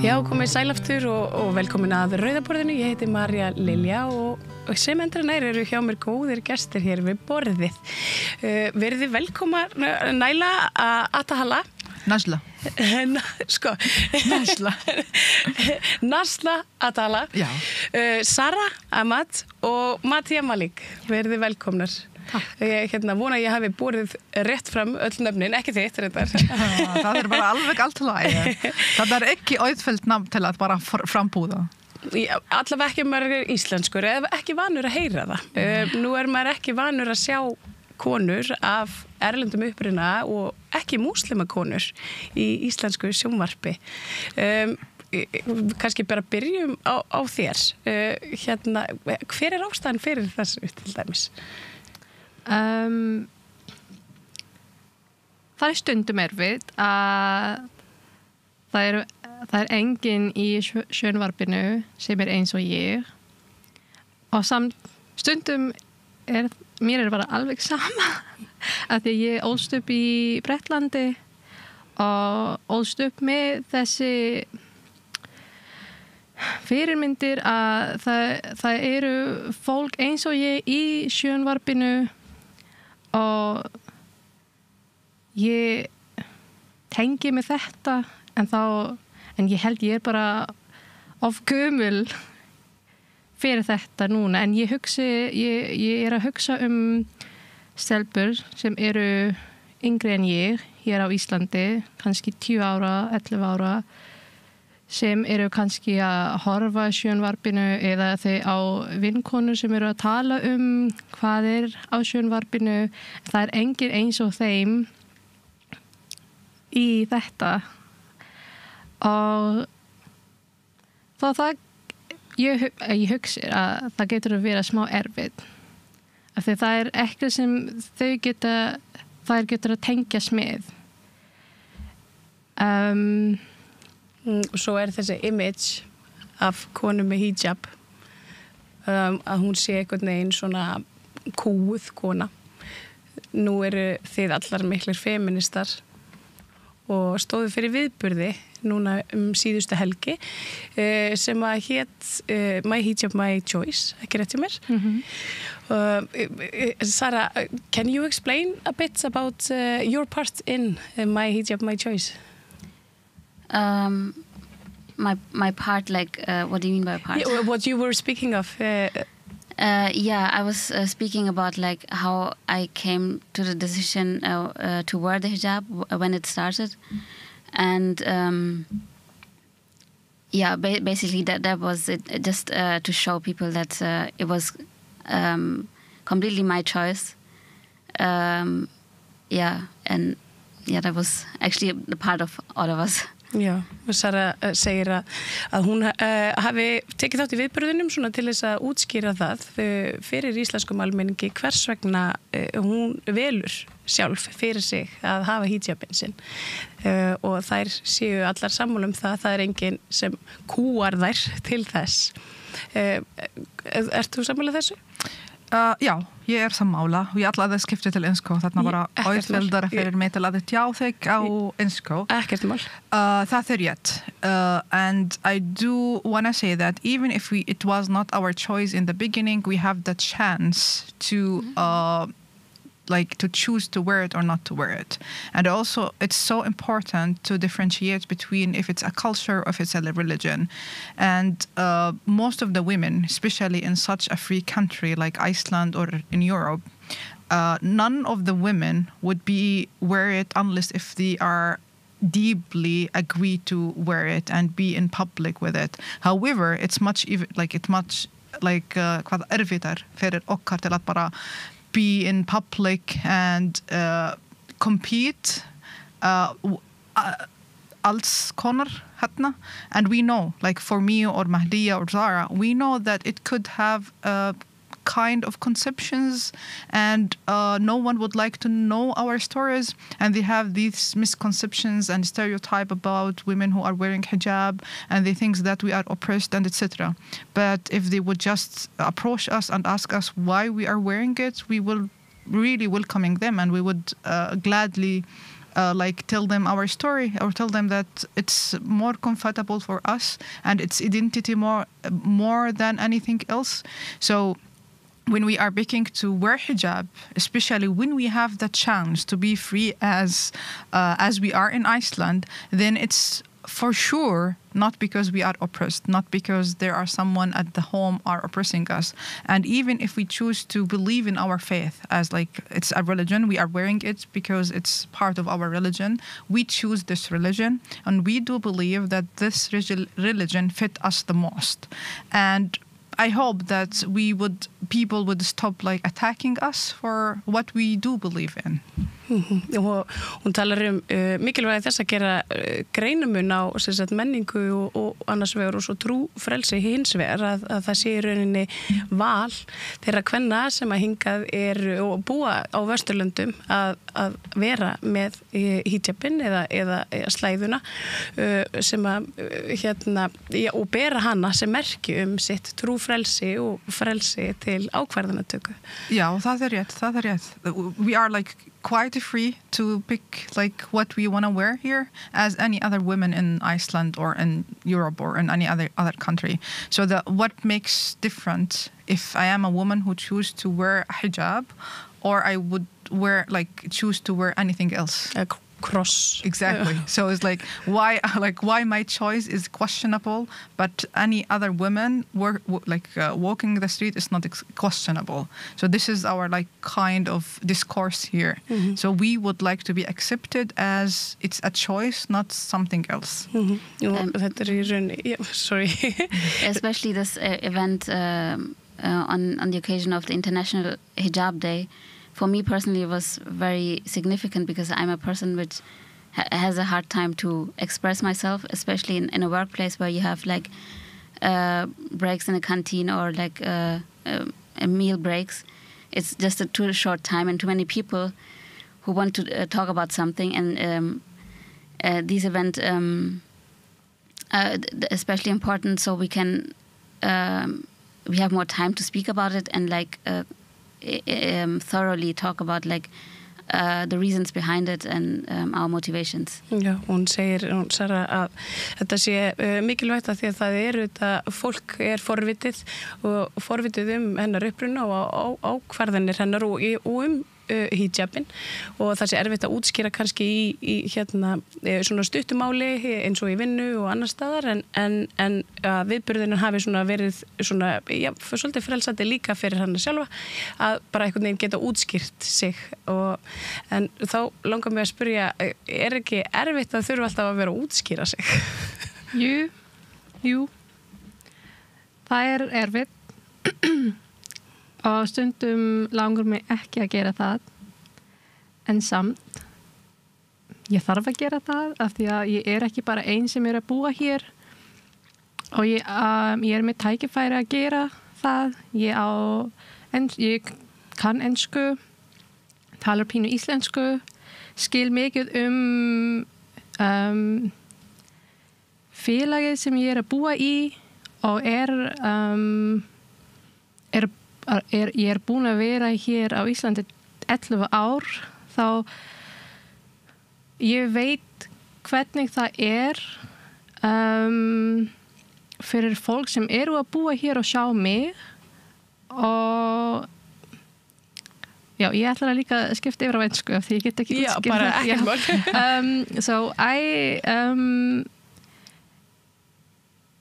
Já, komið sæl aftur og velkomin að Rauðaborðinu. Ég heiti Maríu Lilju og sem endranær eru hjá mér góðir gestir hér við borðið. Verið velkoma Najlaa Attaallah. Najlaa. Najlaa Attaallah. Já. Zara Amad og Mahdya Malik. Verið velkomnar. Ég vona að ég hafi borið rétt fram öll nöfnin, ekki þitt reyndar. Það bara alveg allt í lagi. Það ekki auðvelt nafn til að bara frambúða. Allavega ekki maður er íslenskur eða ekki vanur að heyra það. Nú er maður ekki vanur að sjá konur af erlendum uppruna og ekki múslimakonur í íslensku sjónvarpi. Kannski bara byrjum á þér. Hver er ástæðan fyrir þessu til dæmis? Það stundum erfitt að það enginn í sjónvarpinu sem eins og ég og stundum mér bara alveg sama að því ég ólst upp í Brettlandi og ólst upp með þessi fyrirmyndir að það eru fólk eins og ég í sjónvarpinu og ég tengi með þetta en ég held ég bara of gömul fyrir þetta núna en ég er að hugsa stelpur sem eru yngri en ég hér á Íslandi, kannski 10 ára, 11 ára sem eru kannski að horfa sjónvarpinu eða þau á vinkonur sem eru að tala hvað á sjónvarpinu. Það er enginn eins og þeim í þetta. Og ég hugsa að það getur að vera smá erfitt. Af því það er ekkert sem þær getur að tengjast með. Svo er þessi image af konu með hijab að hún sé einhvern veginn svona kúuð kona. Nú eru þið allar miklir feministar og stóðu fyrir viðburði núna síðustu helgi sem að hét My Hijab, My Choice, ekki rétt hjá mér. Zara, can you explain a bit about your part in My Hijab, My Choice? My part, what do you mean by part? Yeah, what you were speaking of. I was speaking about how I came to the decision to wear the hijab when it started, and basically that was it. Just to show people that it was completely my choice. That was actually the part of all of us. Já, Zara segir að hún hafi tekið þátt í viðburðinum svona til þess að útskýra það fyrir íslenskum almenningi hvers vegna hún velur sjálf fyrir sig að hafa hijabinn sinn og þær séu allar sammála það er enginn sem kúar þær til þess. Ert þú sammála þessu? Já, ég sammála og ég ætlaði að skipta til ensku þarna bara auðveldara fyrir mig til að tjá þig á ensku. Ekkert mál. Það rétt. And I do want to say that even if it was not our choice in the beginning, we have the chance to to choose to wear it or not to wear it. And also it's so important to differentiate between if it's a culture or if it's a religion. And most of the women, especially in such a free country like Iceland or in Europe, none of the women would wear it unless if they are deeply agree to wear it and be in public with it. However, it's much hvað erfiðar fyrir okkar til að bara be in public and compete alls konar hérna. And we know, for me or Mahdya or Zara, we know that it could have kind of conceptions and no one would like to know our stories and they have these misconceptions and stereotype about women who are wearing hijab and they think that we are oppressed and etc. But if they would just approach us and ask us why we are wearing it, we will really welcoming them and we would gladly like tell them our story or tell them that it's more comfortable for us and it's identity more than anything else. So when we are picking to wear hijab, especially when we have the chance to be free as we are in Iceland, then it's for sure not because we are oppressed, not because there are someone at the home are oppressing us. And even if we choose to believe in our faith as like it's a religion, we are wearing it because it's part of our religion. We choose this religion, and we do believe that this religion fit us the most. And I hope that people would stop like attacking us for what we do believe in. Og hún talar mikilvægi þess að gera greinamun á menningu og annars vegar og svo trúfrelsi hins vegar að það sé í rauninni val þeirra kvenna sem að hingað og búa á Vesturlöndum að vera með hijabin eða slæðuna sem að og bera hana sem merki sitt trúfrelsi og frelsi til ákvarðanatöku. Já, það er rétt. We are like quite free to pick like what we want to wear here as any other women in Iceland or in Europe or in any other country. So what makes different if I am a woman who choose to wear a hijab or I would choose to wear anything else? Cross. Exactly. So it's like why my choice is questionable, but any other women walking the street is not questionable. So this is our like kind of discourse here. Mm-hmm. So we would like to be accepted as it's a choice, not something else. Mm-hmm. Sorry. Especially this event on the occasion of the International Hijab Day. For me personally, it was very significant because I'm a person which has a hard time to express myself, especially in a workplace where you have like breaks in a canteen or like a meal breaks. It's just a too short time and too many people who want to talk about something. And these events especially important so we can we have more time to speak about it and like thoroughly talk about like the reasons behind it and our motivations. Já, hún segir, Zara, að þetta sé mikilvægt að því að það þetta fólk forvitið og forvitið hennar uppruna og ákvarðanir hennar og hijabin og það sé erfitt að útskýra kannski í svona stuttumáli eins og í vinnu og annar staðar en viðburðinu hafi svona verið svona, svolítið frelsandi líka fyrir hana sjálfa að bara einhvern veginn geta útskýrt sig en þá langar mig að spyrja ekki erfitt að þurfa alltaf að vera að útskýra sig? Jú. Það erfitt og stundum langar mig ekki að gera það en samt ég þarf að gera það af því að ég ekki bara ein sem að búa hér og ég með tækifæri að gera það ég kann ensku talar pínu íslensku skil mikið félagið sem ég að búa í og ég búin að vera hér á Íslandi 11 ár þá ég veit hvernig það fyrir fólk sem að búa hér og sjá mig og já, ég ætla að líka skipta yfir á ensku því ég get ekki útskýrt bara ekki so I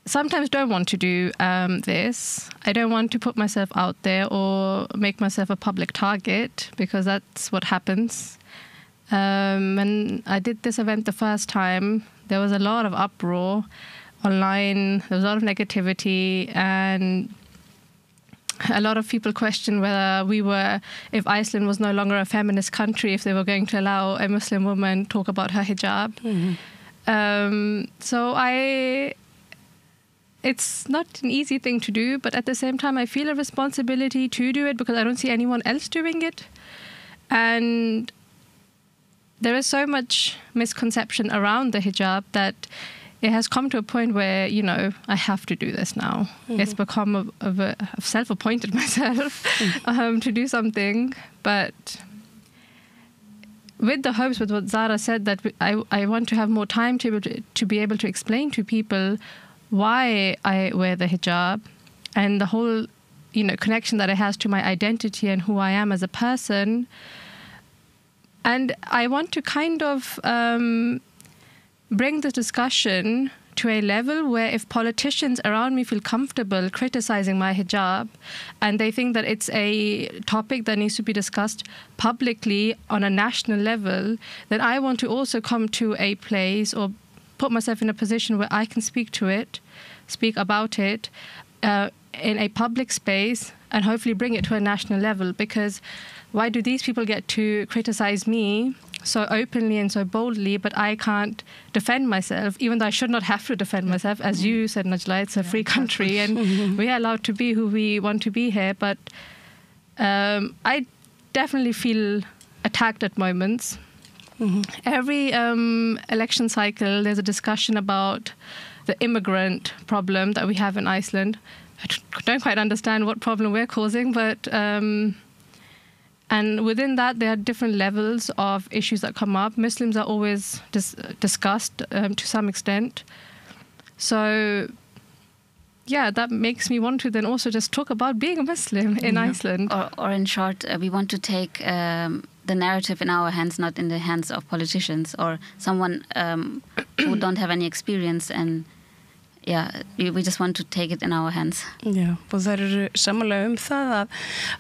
sometimes don't want to do this. I don't want to put myself out there or make myself a public target because that's what happens. When I did this event the first time, there was a lot of uproar online. There was a lot of negativity and a lot of people questioned whether if Iceland was no longer a feminist country, if they were going to allow a Muslim woman talk about her hijab. Mm-hmm. So it's not an easy thing to do, but at the same time, I feel a responsibility to do it because I don't see anyone else doing it. And there is so much misconception around the hijab that it has come to a point where, I have to do this now. Mm-hmm. It's become I've self-appointed myself to do something, but with the hopes with what Zara said, that I want to have more time to be able to explain to people why I wear the hijab and the whole, connection that it has to my identity and who I am as a person. And I want to kind of bring the discussion to a level where if politicians around me feel comfortable criticizing my hijab and they think that it's a topic that needs to be discussed publicly on a national level, then I want to also come to a place or put myself in a position where I can speak about it in a public space and hopefully bring it to a national level. Because why do these people get to criticize me so openly and so boldly, but I can't defend myself, even though I should not have to defend myself? As you said, Najlaa, it's a free country and we are allowed to be who we want to be here. But I definitely feel attacked at moments. Every election cycle, there's a discussion about the immigrant problem that we have in Iceland. I don't quite understand what problem we're causing, but... And within that, there are different levels of issues that come up. Muslims are always discussed to some extent. So, yeah, that makes me want to then also just talk about being a Muslim in Iceland. Or in short, we want to take the narrative in our hands, not in the hands of politicians or someone who don't have any experience. And we just want to take it in our hands. Já, og það eru samanlega það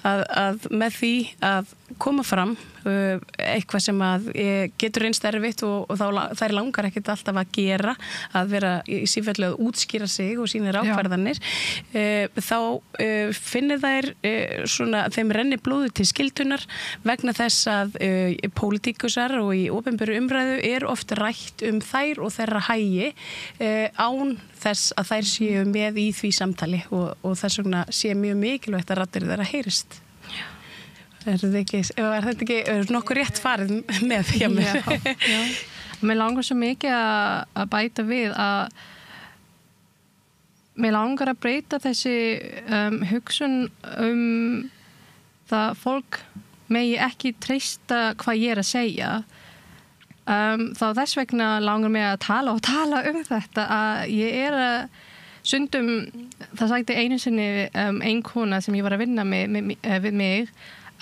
að með því að koma fram eitthvað sem að getur reynst erfitt og þær langar ekkert alltaf að gera, að vera í sífellu að útskýra sig og sínir ákvarðanir, þá finnir þær svona, þeim renni blóðu til skildunar vegna þess að pólitíkusar og í opinberu umræðu oft rætt þær og þeirra hagi án þess að þær séu með í því samtali og þess vegna sé mjög mikilvægt að raddir þeirra heyrist. Þetta ekki nokkuð rétt farið með hjá mér? Já. Mér langar svo mikið að bæta við að mér langar að breyta þessi hugsun það fólk megi ekki treysta hvað ég að segja. Þá þess vegna langar mig að tala þetta, að ég að stundum, það sagði einu sinni ein kona sem ég var að vinna við mig,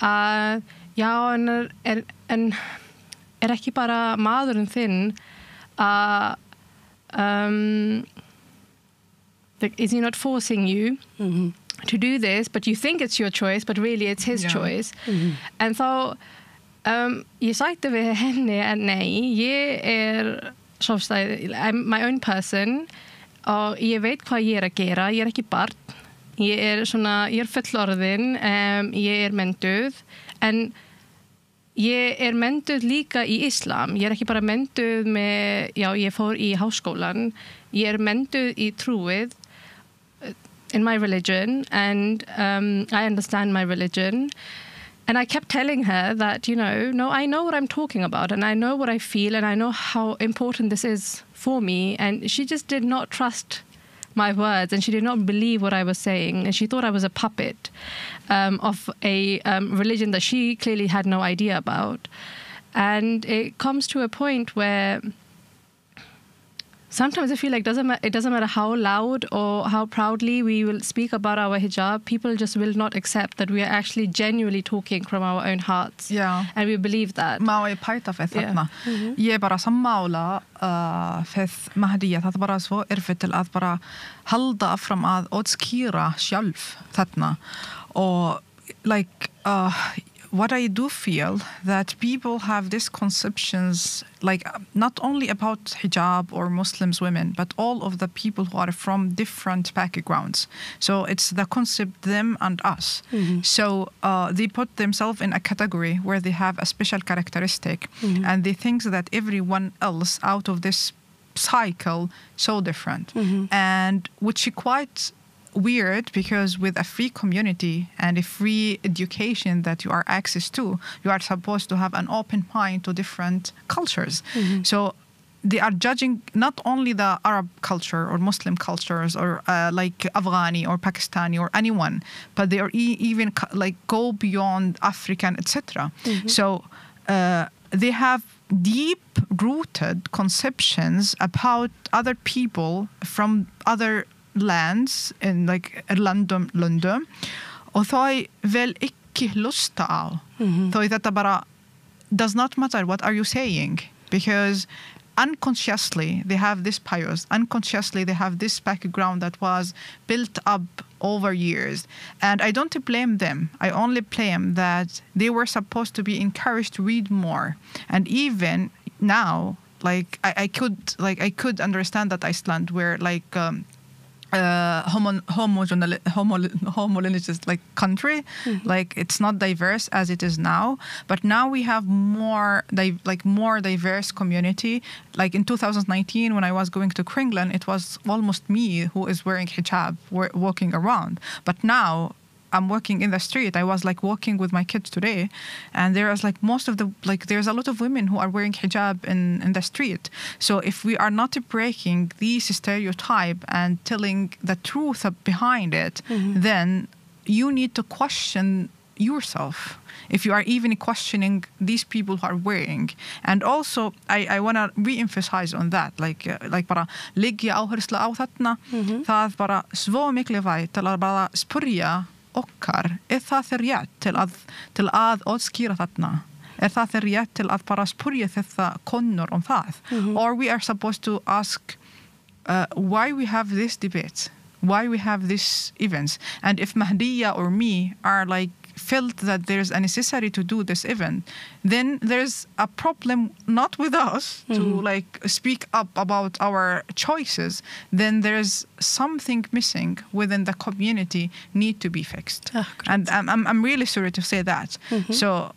að já, en ekki bara maðurinn þinn að is he not forcing you to do this, but you think it's your choice, but really it's his choice. En þá ég sagði við henni að nei, ég I'm my own person og ég veit hvað ég að gera, ég ekki barn. Ég fullorðin, ég mentuð, en ég mentuð líka í Islam. Ég ekki bara mentuð með, ég fór í háskólan. Ég mentuð í trúið, in my religion, and I understand my religion. And I kept telling her that, no, I know what I'm talking about, and I know what I feel, and I know how important this is for me. And she just did not trust my words, and she did not believe what I was saying, and she thought I was a puppet of a religion that she clearly had no idea about. And it comes to a point where sometimes I feel like it doesn't matter how loud or how proudly we will speak about our hijab, people just will not accept that we are actually genuinely talking from our own hearts. Yeah. And we believe that. Má ég pæta fyrir þarna? Ég bara sammála fyrir Mahdya, það bara svo erfitt til að bara halda fram að útskýra sjálf þarna. Og what I do feel that people have these conceptions, not only about hijab or Muslims women, but all of the people who are from different backgrounds. So it's the concept them and us. So they put themselves in a category where they have a special characteristic, and they think that everyone else out of this cycle so different, and which is quite weird, because with a free community and a free education that you are access to, you are supposed to have an open mind to different cultures. So they are judging not only the Arab culture or Muslim cultures or like Afghani or Pakistani or anyone, but they are even go beyond African, etc. So they have deep-rooted conceptions about other people from other lands in like erlendum og þau vel ekki hlusta á. Þau þetta bara does not matter what are you saying, because unconsciously they have this bias, unconsciously they have this background that was built up over years. And I don't blame them. I only blame that they were supposed to be encouraged to read more. And even now, like I could understand that Iceland where like homogeneous like country, like it's not diverse as it is now, but now we have more diverse community. Like in 2019 when I was going to Kringlan, it was almost me who is wearing hijab walking around, but now I'm walking in the street. I was like walking with my kids today, and there is like there's a lot of women who are wearing hijab in the street. So if we are not breaking these stereotype and telling the truth behind it, then you need to question yourself if you are even questioning these people who are wearing. And also I want to re-emphasize on that, like bara liggja áherslu á þarna, það bara svo mikilvægt til að bara spyrja okkar, það rétt til að útskýra þarna? Það rétt til að bara spyrja þetta konur það? Or we are supposed to ask why we have this debate, why we have these events, and if Mahdya or me are like felt that there's a necessity to do this event, then there's a problem not with us to like speak up about our choices. Then there's something missing within the community need to be fixed. And I'm really sorry to say that. So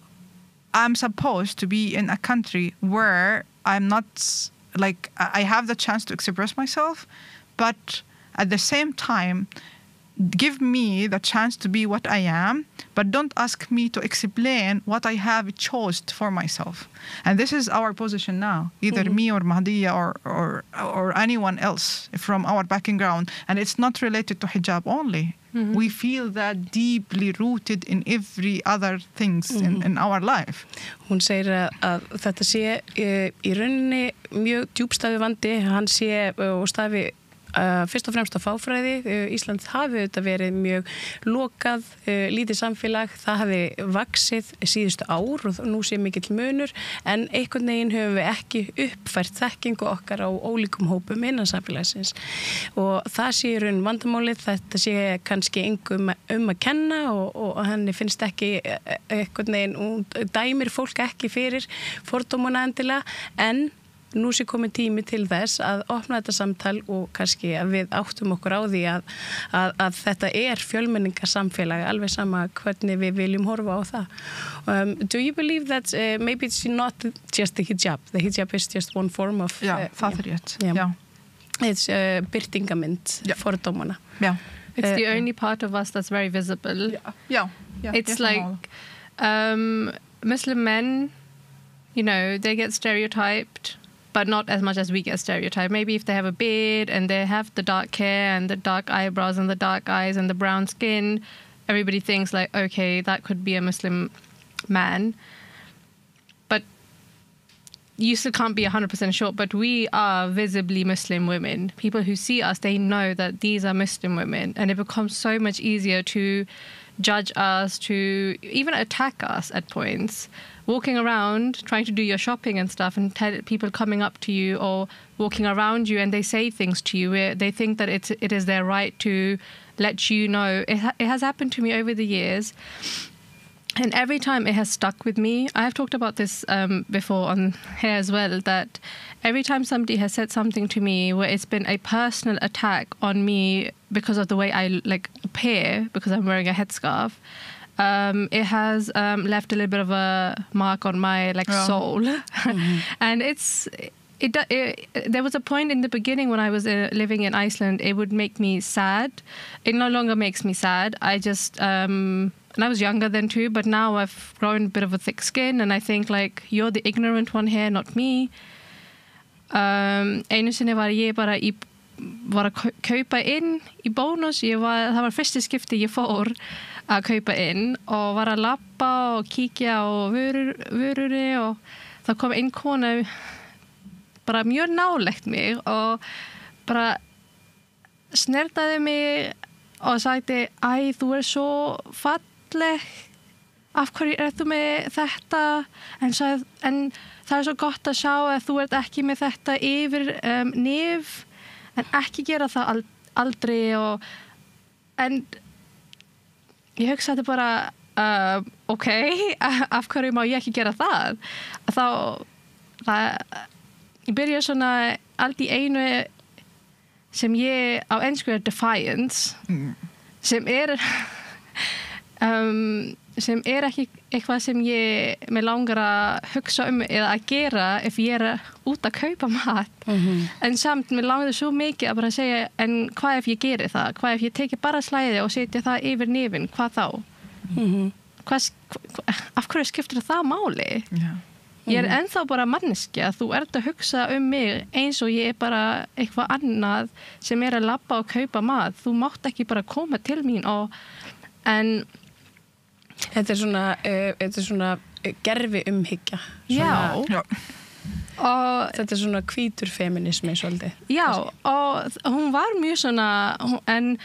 I'm supposed to be in a country where I'm not like I have the chance to express myself, but at the same time give me the chance to be what I am, but don't ask me to explain what I have chosen for myself. And this is our position now, either me or Mahdya or anyone else from our background. And it's not related to hijab only. We feel that deeply rooted in every other things in our life. Hún segir að þetta sé í rauninni mjög djúpstæður vandi, hann sé og stafi fyrst og fremst á fáfræði. Ísland hafi þetta verið mjög lokað, lítið samfélag, það hafi vaxið síðustu ár og nú sé mikill munur, en einhvern veginn höfum við ekki uppfært þekkingu okkar á ólíkum hópum innan samfélagsins. Og það sé í raun vandamálið, þetta sé kannski engum að kenna og henni finnst ekki einhvern veginn, hún dæmir fólk ekki fyrir fordómana endilega, en nú sé komið tími til þess að opna þetta samtal og kannski að við áttum okkur á því að þetta fjölmenningarsamfélag, alveg sama hvernig við viljum horfa á það. Do you believe that maybe it's not just the hijab is just one form of... það rétt. It's birtingamynd fordómana. It's the only part of us that's very visible. It's like Muslim men, you know, they get stereotyped, but not as much as we get stereotyped. Maybe if they have a beard and they have the dark hair and the dark eyebrows and the dark eyes and the brown skin, everybody thinks like, okay, that could be a Muslim man. But you still can't be 100% sure, but we are visibly Muslim women. People who see us, they know that these are Muslim women, and it becomes so much easier to judge us, to even attack us at points. Walking around, trying to do your shopping and stuff, and people coming up to you or walking around you and they say things to you where they think that it is their right to let you know. It has happened to me over the years, and every time it has stuck with me. I have talked about this before on here as well, that every time somebody has said something to me where it's been a personal attack on me because of the way I like appear, because I'm wearing a headscarf, it has left a little bit of a mark on my soul. And there was a point in the beginning when I was living in Iceland, it would make me sad. It no longer makes me sad. I just and I was younger then too, but now I've grown a bit of a thick skin, and I think like, you're the ignorant one here, not me. Einu sinni var ég bara var að kaupa inn í Bónus. Það var fyrsta skipti ég fór að kaupa inn og var að labba og kíkja á vöruri, og þá kom einn kona bara mjög nálægt mig og bara snertaði mig og sagði, þú svo falleg, af hverju þú með þetta, en það svo gott að sjá að þú ert ekki með þetta yfir nef, en ekki gera það aldrei en ég hugsaði bara ok, af hverju má ég ekki gera það? Ég byrja svona allt í einu sem ég á ensku defiance sem ekki eitthvað sem mig langar að hugsa eða að gera ef ég út að kaupa mat en samt mig langar svo mikið að bara segja en hvað ef ég geri það? Hvað ef ég teki bara slæði og setja það yfir nefin? Hvað þá? Af hverju skiptir það máli? Ég ennþá bara manneskja, þú ert að hugsa mig eins og ég bara eitthvað annað sem að labba og kaupa mat. Þú mátt ekki bara koma til mín en Þetta svona gerfi umhyggja. Já. Og þetta svona hvítur feminismi svolítið. Já, og hún var mjög svona, en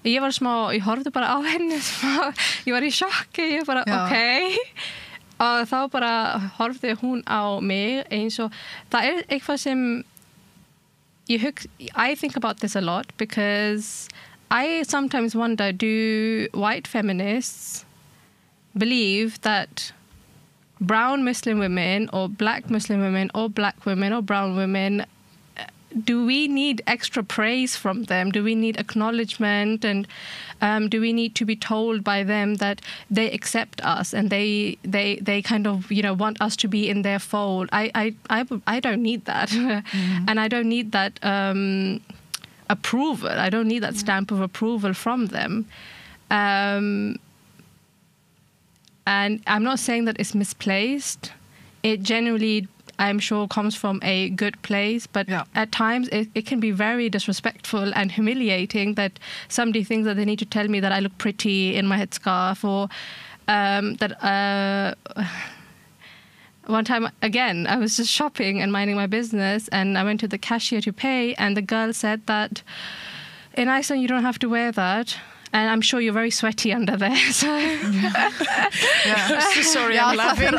ég var ég horfði bara á henni ég var í sjokki, ég bara ok. Og þá bara horfði hún á mig eins og það eitthvað sem I think about this a lot because I sometimes wonder, do white feminists believe that brown Muslim women or black Muslim women or black women or brown women, do we need extra praise from them? Do we need acknowledgement? And do we need to be told by them that they accept us and they kind of, want us to be in their fold? I don't need that. And I don't need that approval. I don't need that stamp of approval from them. And I'm not saying that it's misplaced. It genuinely, I'm sure, comes from a good place, but at times it can be very disrespectful and humiliating that somebody thinks that they need to tell me that I look pretty in my headscarf or that one time, again, I was just shopping and minding my business and I went to the cashier to pay and the girl said that in Iceland you don't have to wear that. And I'm sure you're very sweaty under there. So. Sorry, I'm laughing. And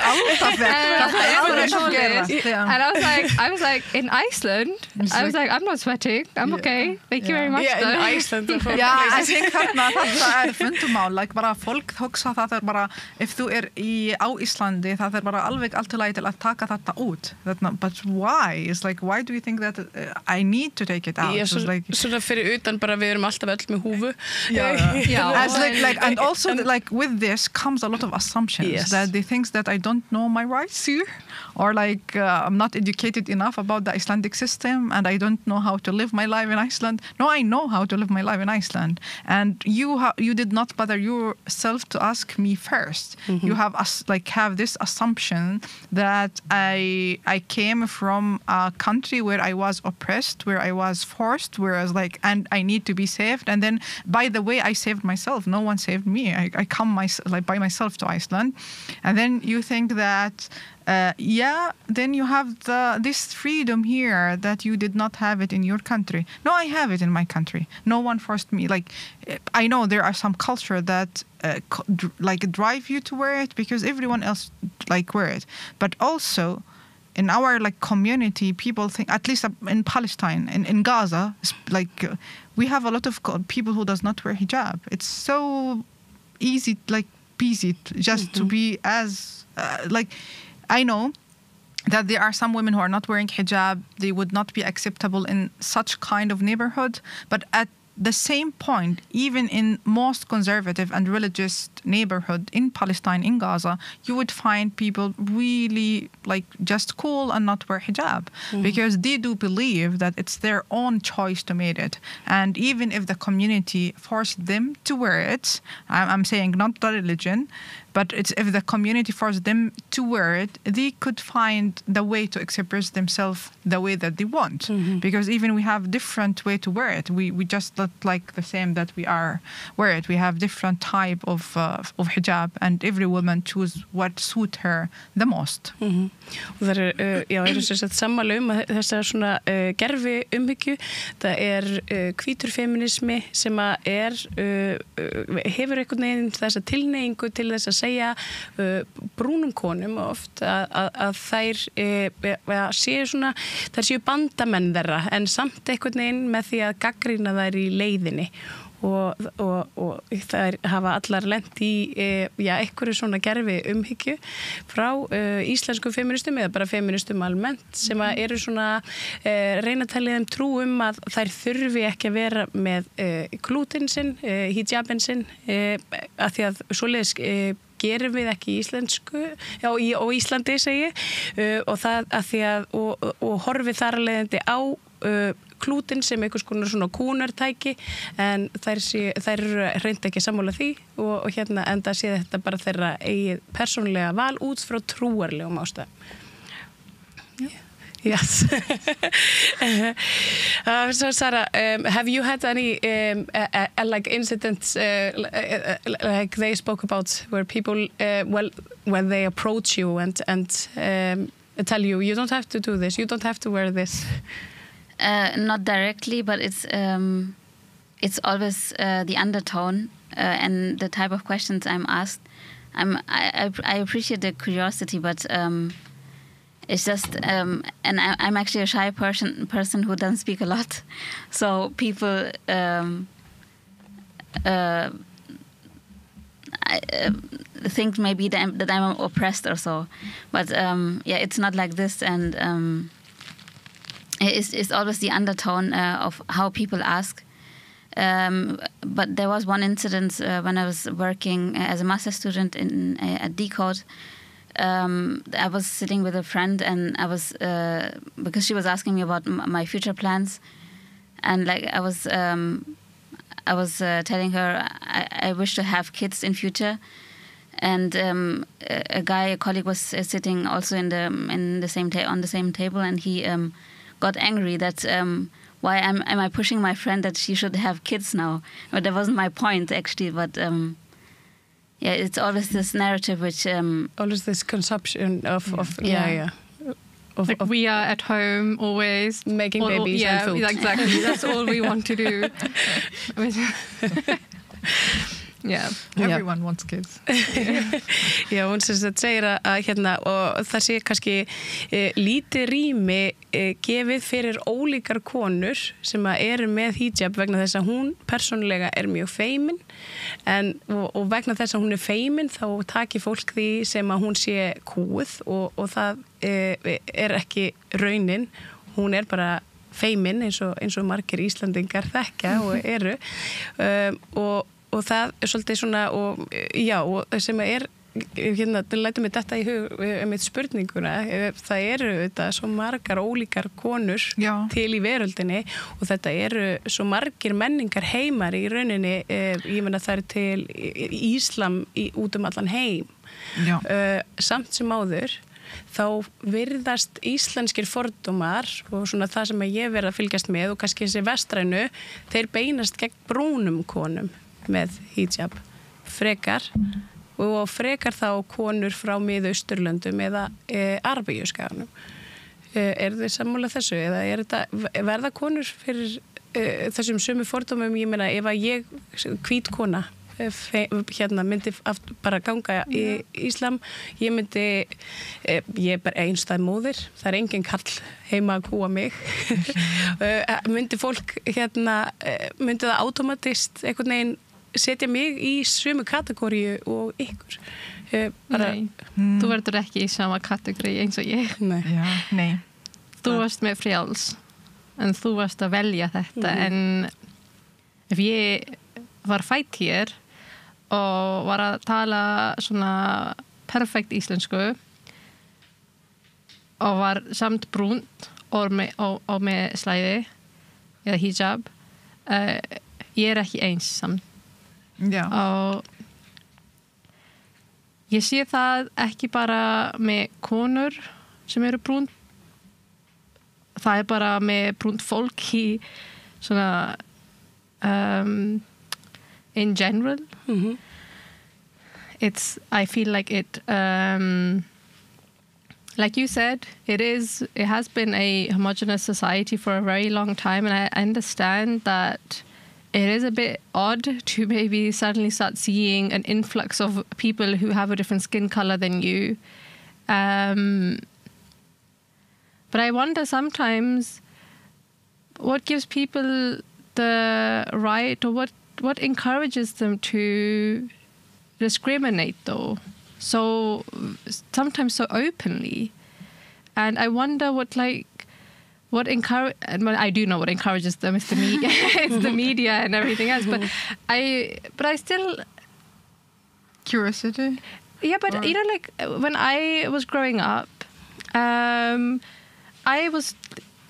I was like, in Iceland? I was like, I'm not sweating. I'm okay. Thank you very much. Yeah, in Iceland. I think þetta fundumál. Like bara fólk hugsa það bara, if þú á Íslandi, það bara alveg allt í lagi til að taka þetta út. But why? It's like, why do you think that I need to take it out? Svona fyrir utan bara við alltaf öll með húfu. As and also with this comes a lot of assumptions that they think that I don't know my rights here, or I'm not educated enough about the Icelandic system and I don't know how to live my life in Iceland. No, I know how to live my life in Iceland, and you did not bother yourself to ask me first. You have have this assumption that I came from a country where I was oppressed, where I was forced, whereas and I need to be saved, and then by the way I saved myself. No one saved me. I come by myself to Iceland, and then you think that then you have this freedom here that you did not have it in your country. No, I have it in my country. No one forced me. I know there are some culture that drive you to wear it because everyone else wear it, but also in our community, people think, at least in Palestine, in Gaza, we have a lot of people who does not wear hijab. It's so easy, peasy, just to be as I know that there are some women who are not wearing hijab. They would not be acceptable in such kind of neighborhood. But at the same point, even in most conservative and religious neighborhood in Palestine, in Gaza, you would find people really just cool and not wear hijab because they do believe that it's their own choice to make it. And even if the community forced them to wear it, I'm saying not the religion, But if the community forced them to wear it, they could find the way to express themselves the way that they want. Because even we have different way to wear it. We just not like the same that we are wear it. We have different type of hijab, and every woman choose what suit her the most. Og það eru sem sagt sammála að þessar svona gerfi umhyggju. Það hvítur feminismi sem að hefur einhvern veginn þessa tilhneigingu til þess að segja brúnum konum oft að þær séu svona, þær séu bandamenn þeirra en samt einhvern veginn með því að gagnrýna þær í leiðinni. Og þær hafa allar lent í einhverju svona gerfi umhyggju frá íslenskum feministum eða bara feministum almennt sem að eru svona reyna að telja þeim trú að þær þurfi ekki að vera með klútinn sinn, hijabin sinn af því að svoleiðis gerum við ekki í íslensku og Íslandi segi og það af því að og horfi þar að leiðandi á klútinn sem einhvers konar svona kúnartæki en þær eru reynd ekki sammála því og hérna enda sé þetta bara þeirra eigið persónlega val út frá trúarlegum ástæðum. Yes. So Zara, have you had any like incidents like they spoke about where people when they approach you and tell you don't have to do this, you don't have to wear this? Not directly, but it's always the undertone and the type of questions I'm asked. I appreciate the curiosity, but it's just and I'm actually a shy person who doesn't speak a lot, so people think maybe that I'm oppressed or so, but it's not like this, and it's always the undertone of how people ask. But there was one incident when I was working as a master's student at Decode. I was sitting with a friend, and I was because she was asking me about my future plans, and like I was telling her I wish to have kids in future, and a colleague was sitting also on the same table, and he got angry that why am I pushing my friend that she should have kids now? But that wasn't my point actually, but. It's always this narrative which... always this consumption of like we are at home always... making babies and food. Yeah, exactly. That's all we want to do. Yeah. Everyone wants kids. Já, hún sem sagt segir að hérna, og það sé kannski lítið rými gefið fyrir ólíkar konur sem eru með hijab vegna þess að hún persónulega mjög feimin og vegna þess að hún feimin þá taki fólk því sem að hún sé kúið og það ekki raunin, hún bara feimin eins og margir Íslandingar þekkja og eru og það svolítið svona og sem hérna, lætum við þetta í hug með spurninguna, það þetta svo margar ólíkar konur til í veröldinni og þetta svo margir menningar heimar í rauninni, ég meina það til íslam út allan heim samt sem áður þá virðast íslenskir fordómar og svona það sem ég verið að fylgjast með og kannski þessi vestrænu, þeir beinast gegn brúnum konum með hijab frekar og frekar þá konur frá Miðausturlöndum eða Arabíuskaganum. Þið sammála þessu eða þetta verða konur fyrir þessum sömu fordómum? Ég meina ef að ég hvít kona hérna myndi bara ganga í íslam, ég bara einstæð móðir, það engin kall heima að kúa mig myndi fólk hérna myndi það automatist einhvern veginn setja mig í sömu kategóriu og ykkur? Nei, þú verður ekki í sama kategóri eins og ég. Nei. Þú varst með frjáls en þú varst að velja þetta en ef ég var fædd hér og var að tala svona perfekt íslensku og var samt brúnt og með slæði eða hijab ég ekki eins samt og ég sé það ekki bara með konur sem eru brún, það bara með brúnt fólk í svona in general. I feel like it like you said, it has been a homogenous society for a very long time, and I understand that it is a bit odd to maybe suddenly start seeing an influx of people who have a different skin color than you. But I wonder sometimes what gives people the right, or what encourages them to discriminate though, so sometimes so openly. And I wonder what I do know what encourages them is the media. It's the media and everything else, but I still curiosity. Yeah, but or... you know, like when I was growing up, I was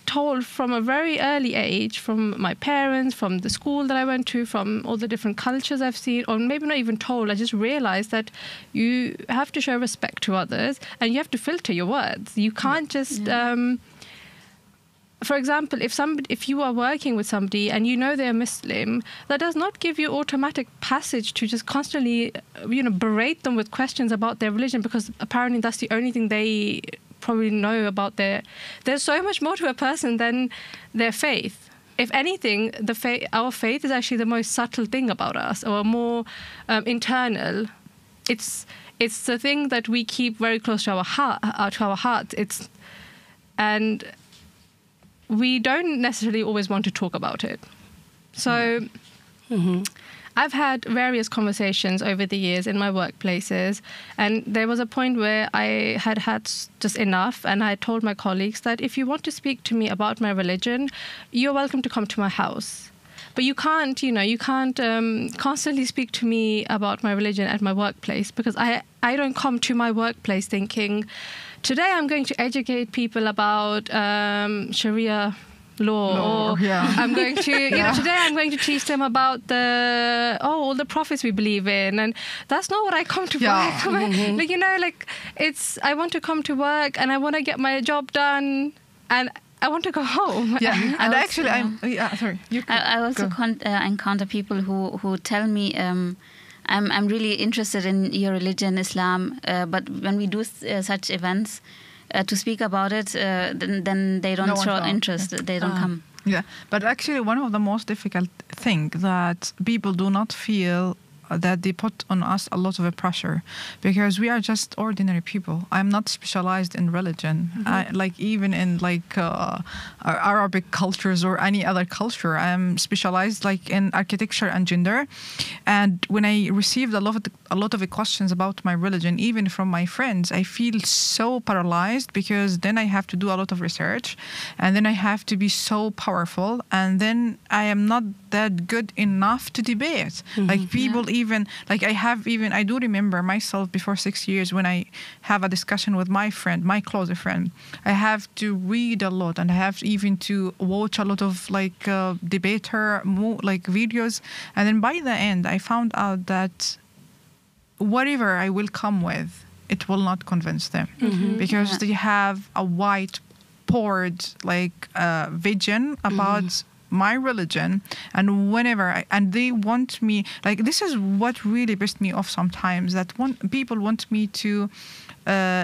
told from a very early age, from my parents, from the school that I went to, from all the different cultures I've seen, or maybe not even told, I just realized that you have to show respect to others and you have to filter your words. You can't just, for example, if you are working with somebody and you know they're Muslim, that does not give you automatic passage to just constantly, berate them with questions about their religion, because apparently that's the only thing they probably know about there's so much more to a person than their faith. If anything, our faith is actually the most subtle thing about us, or more internal. It's the thing that we keep very close to our heart. And we don't necessarily always want to talk about it. So I've had various conversations over the years in my workplaces, and there was a point where I had just enough, and I told my colleagues that if you want to speak to me about my religion, you're welcome to come to my house. But you can't, constantly speak to me about my religion at my workplace, because I don't come to my workplace thinking, today I'm going to educate people about Sharia law, or I'm going to, today I'm going to teach them about all the prophets we believe in, and that's not what I come to work for. I want to come to work and I want to get my job done, and I want to go home. Yeah, and actually, sorry. I also encounter people who tell me, I'm really interested in your religion, Islam, but when we do such events, to speak about it, then they don't show interest. They don't come. Yeah, but actually one of the most difficult thing that people do not feel that they put on us a lot of pressure, because we are just ordinary people. I'm not specialized in religion. Even in Arabic cultures or any other culture, I'm specialized in architecture and gender. And when I received a lot of questions about my religion, even from my friends, I feel so paralyzed, because then I have to do a lot of research, and then I have to be so powerful, and then I am not that good enough to debate. People I do remember myself before 6 years, when I have a discussion with my closer friend, I have to read a lot, and I have even to watch a lot of debater videos, and then by the end I found out that whatever I will come with, it will not convince them, because they have a white-poured vision about my religion, and and they want me, this is what really pissed me off sometimes, that people want me to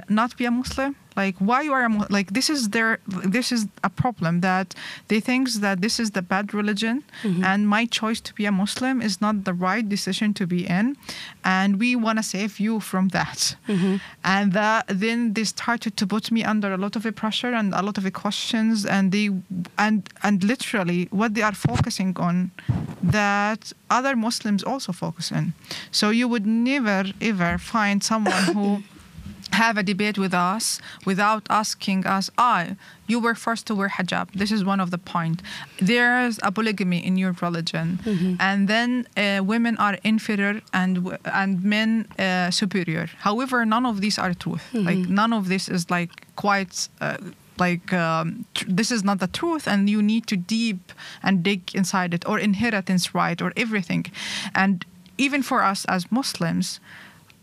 not be a Muslim. Why you are a Muslim? This is a problem, that they think that this is the bad religion, and my choice to be a Muslim is not the right decision to be in, and we want to save you from that. And then they started to put me under a lot of pressure and a lot of questions, and literally what they are focusing on, that other Muslims also focus on. So you would never ever find someone who have a debate with us without asking us, you were forced to wear hijab. This is one of the point. There's a polygamy in your religion, and then women are inferior and men superior. However, none of these are truth. None of this is quite this is not the truth, and you need to deep and dig inside it, or inheritance right, or everything. And even for us as Muslims,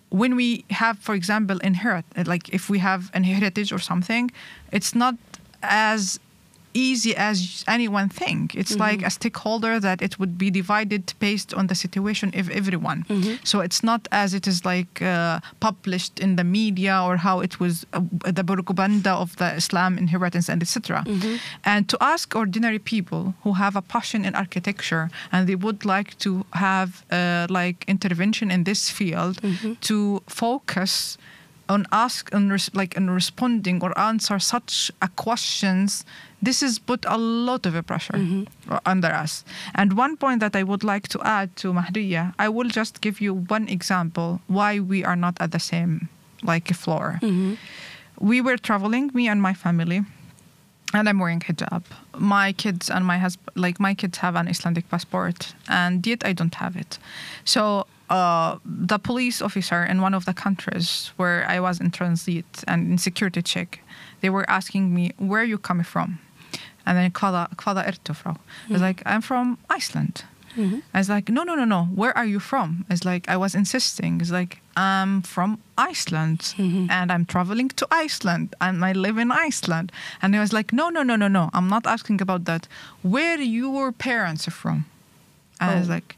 when we have, for example, like if we have an heritage or something, it's not as easy as anyone think. It's like a stakeholder that it would be divided based on the situation of everyone. So it's not as it is like published in the media or how it was the propaganda of the Islam inheritance and etc. And to ask ordinary people who have a passion in architecture and they would like to have like intervention in this field to focus on responding or answer such questions, this is put a lot of pressure under us. And one point that I would like to add to Mahdya, I will just give you one example why we are not at the same like floor. We were traveling, me and my family, and I'm wearing hijab. My kids and my husband, like my kids have an Islamic passport, and yet I don't have it. So the police officer in one of the countries where I was in transit and in security check, they were asking me, where are you coming from? And then, hvaða ertu frá? I was like, I'm from Iceland. I was like, no, where are you from? It's like, I was insisting. It's like, I'm from Iceland and I'm traveling to Iceland and I live in Iceland. And I was like, no, I'm not asking about that. Where your parents are from? And I was like,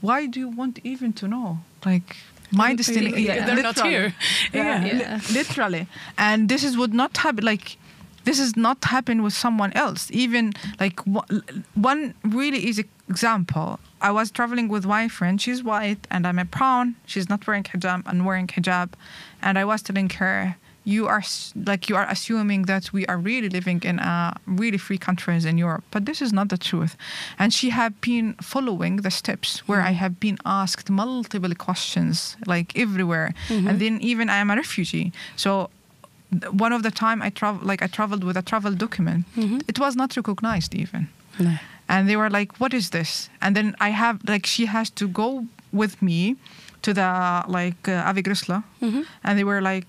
why do you want even to know? Like, my destiny, they're not here. Literally. And this would not happen, like, this is not happen with someone else. Even like one really easy example, I was traveling with my friend, she's white and I'm a brown, she's not wearing hijab, I'm wearing hijab. And I was telling her, you are assuming that we are really living in really free countries in Europe, but this is not the truth. And she had been following the steps where I have been asked multiple questions, like everywhere. And then even I am a refugee. So one of the time I traveled with a travel document, it was not recognized even. No. And they were like, what is this? And then she has to go with me to the Avigrisla, and they were like,